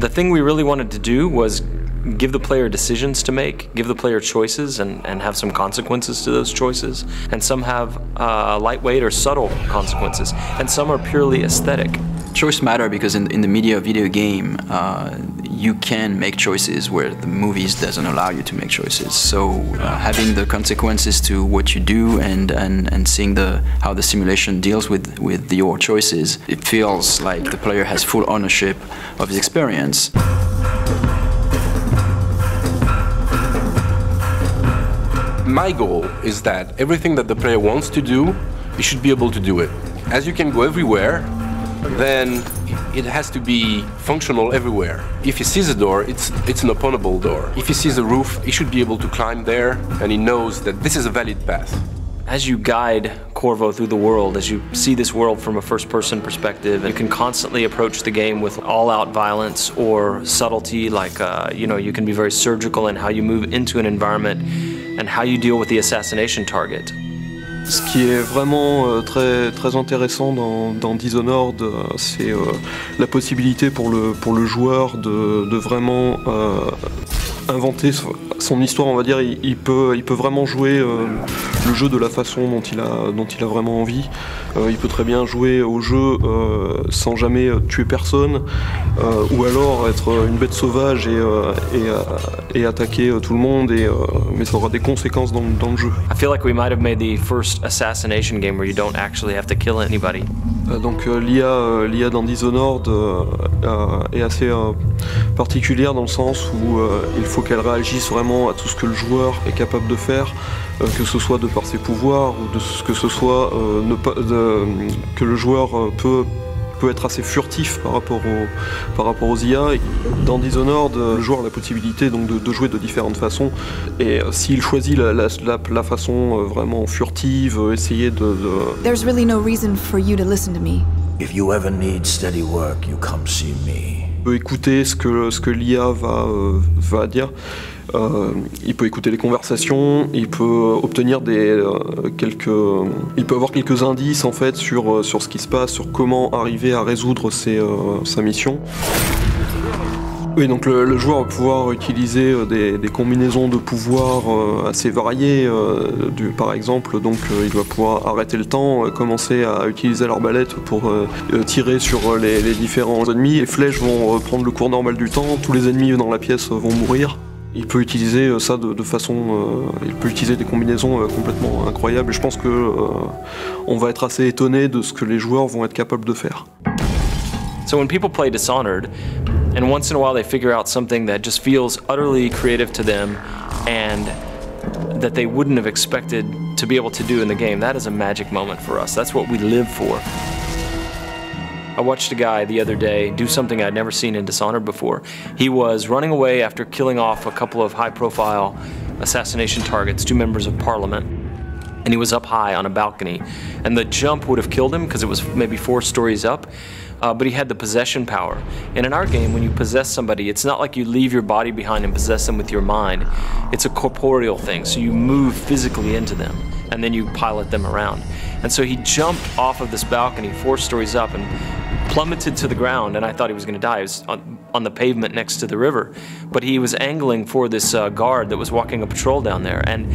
The thing we really wanted to do was give the player decisions to make, give the player choices and have some consequences to those choices. And some have lightweight or subtle consequences, and some are purely aesthetic. Choice matter because in the media video game, you can make choices where the movies doesn't allow you to make choices. So having the consequences to what you do and seeing how the simulation deals with your choices, it feels like the player has full ownership of his experience. My goal is that everything that the player wants to do, he should be able to do it. As you can go everywhere, then it has to be functional everywhere. If he sees a door, it's an openable door. If he sees a roof, he should be able to climb there, and he knows that this is a valid path. As you guide Corvo through the world, as you see this world from a first-person perspective, you can constantly approach the game with all-out violence or subtlety, like you can be very surgical in how you move into an environment and how you deal with the assassination target. Ce qui est vraiment très intéressant dans Dishonored, c'est la possibilité pour le joueur de vraiment inventer son histoire, on va dire. Il peut vraiment jouer le jeu de la façon dont il a vraiment envie. Il peut très bien jouer au jeu sans jamais tuer personne, ou alors être une bête sauvage et attaquer tout le monde, mais ça aura des conséquences dans le jeu. I feel like we might have made the first assassination game where you don't actually have to kill anybody. Donc l'IA dans Dishonored est assez particulière dans le sens où il faut qu'elle réagisse vraiment à tout ce que le joueur est capable de faire, que ce soit de par ses pouvoirs ou que ce soit que le joueur peut être assez furtif par rapport aux IA. Dans Dishonored, le joueur a la possibilité donc de jouer de différentes façons, et s'il choisit la façon vraiment furtive, essayer de... There's really no reason for you to listen to me. If you ever need steady work, you come see me. Il peut écouter ce que l'IA va dire. Il peut écouter les conversations, il peut obtenir il peut avoir quelques indices en fait sur ce qui se passe, sur comment arriver à résoudre sa mission. Oui, donc le joueur va pouvoir utiliser des combinaisons de pouvoirs assez variées. Par exemple, donc il va pouvoir arrêter le temps, commencer à utiliser l'arbalète pour tirer sur les différents ennemis. Les flèches vont prendre le cours normal du temps, tous les ennemis dans la pièce vont mourir. Il peut utiliser ça de façon... il peut utiliser des combinaisons complètement incroyables, et je pense que on va être assez étonné de ce que les joueurs vont être capables de faire. So when people play Dishonored, and once in a while they figure out something that just feels utterly creative to them and that they wouldn't have expected to be able to do in the game, that is a magic moment for us. That's what we live for. I watched a guy the other day do something I'd never seen in Dishonored before. He was running away after killing off a couple of high-profile assassination targets, 2 members of parliament, and he was up high on a balcony. And the jump would have killed him because it was maybe 4 stories up, but he had the possession power. And in our game, when you possess somebody, it's not like you leave your body behind and possess them with your mind. It's a corporeal thing, so you move physically into them, and then you pilot them around. And so he jumped off of this balcony 4 stories up and plummeted to the ground, and I thought he was going to die. He was on the pavement next to the river, but he was angling for this guard that was walking a patrol down there, and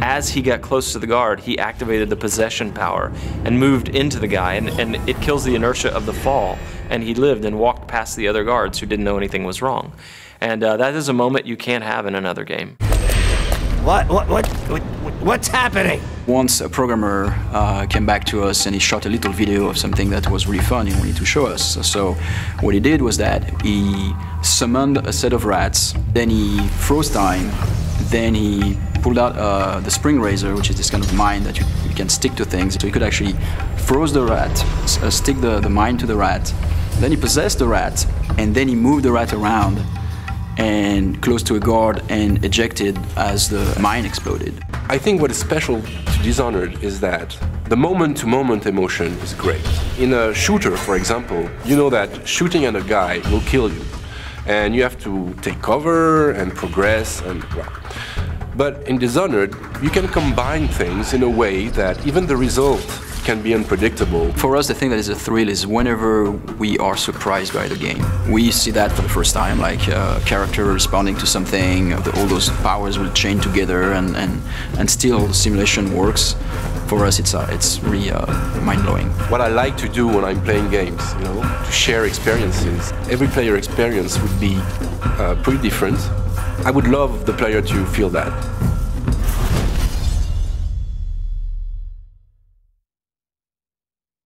as he got close to the guard, he activated the possession power and moved into the guy, and it kills the inertia of the fall, and he lived and walked past the other guards who didn't know anything was wrong. And that is a moment you can't have in another game. What's happening? Once a programmer came back to us and he shot a little video of something that was really fun and wanted to show us. So what he did was that he summoned a set of rats, then he froze time, then he pulled out the spring razor, which is this kind of mine that you can stick to things. So he could actually froze the rat, stick the mine to the rat, then he possessed the rat, and then he moved the rat around and close to a guard and ejected as the mine exploded. I think what is special to Dishonored is that the moment-to-moment emotion is great. In a shooter, for example, you know that shooting at a guy will kill you, and you have to take cover and progress and well. But in Dishonored, you can combine things in a way that even the result can be unpredictable. For us, the thing that is a thrill is whenever we are surprised by the game. We see that for the first time, like a character responding to something, all those powers will chain together, and still the simulation works. For us, it's really mind-blowing. What I like to do when I'm playing games, you know, to share experiences. Every player experience would be pretty different. I would love the player to feel that.